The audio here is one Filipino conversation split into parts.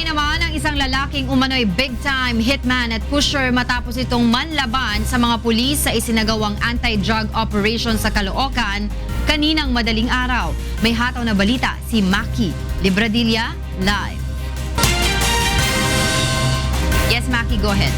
Namatay naman ang isang lalaking umano'y big-time hitman at pusher matapos itong manlaban sa mga pulis sa isinagawang anti-drug operation sa Caloocan kaninang madaling araw. May hataw na balita si Maki Libradilla live. Yes, Maki, go ahead.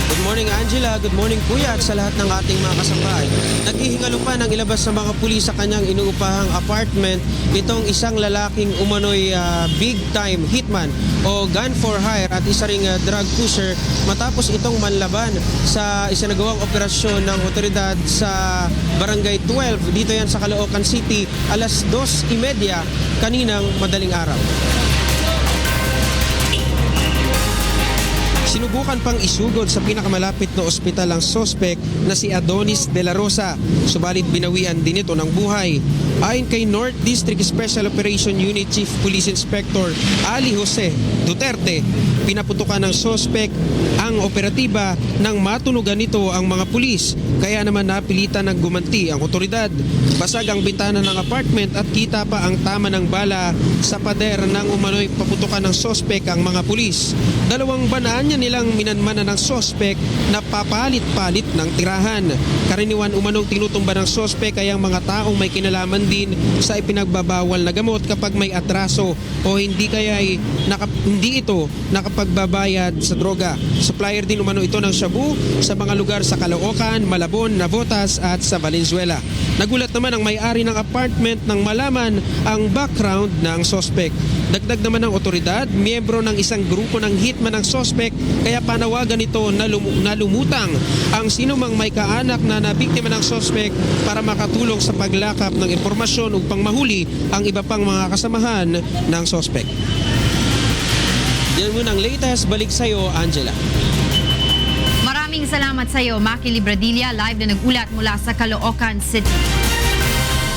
Good morning, Angela. Good morning, Kuya, at sa lahat ng ating mga kasambahay. Naghihingalo pa ng ilabas sa mga pulis sa kanyang inuupahang apartment itong isang lalaking umano'y big-time hitman o gun for hire at isa ring drug pusher matapos itong manlaban sa isinagawang operasyon ng otoridad sa Barangay 12. Dito yan sa Caloocan City, alas 2:30 kaninang madaling araw. Sinubukan pang isugod sa pinakamalapit na ospital ang sospek na si Adonis De La Rosa, subalit binawian din ito ng buhay. Ayon kay North District Special Operation Unit Chief Police Inspector Ali Jose Duterte, pinaputukan ng sospek ang operatiba nang matunugan nito ang mga pulis, kaya naman napilitan ng gumanti ang otoridad. Basag ang bintana ng apartment at kita pa ang tama ng bala sa pader ng umano'y paputukan ng sospek ang mga pulis. Dalawang banaan niya nilang minanmanan ng sospek na papalit-palit ng tirahan. Karaniwan umanong tinutumba ng sospek ay ang mga taong may kinalaman din sa ipinagbabawal na gamot kapag may atraso o hindi ito nakapagbabayad sa droga. Supplier din umano ito ng shabu sa mga lugar sa Caloocan, Malabon, Navotas at sa Valenzuela. Nagulat naman ang may-ari ng apartment nang malaman ang background ng sospek. Dagdag naman ng otoridad, miyembro ng isang grupo ng hitman ng sospek, kaya panawagan ito na lumutang ang sinumang may kaanak na nabiktima ng sospek para makatulong sa paglakap ng impormasyon upang mahuli ang iba pang mga kasamahan ng sospek. Yan muna ang latest. Balik sa iyo, Angela. Maraming salamat sa iyo, Maki Libradilla, live na nag-ulat mula sa Caloocan City.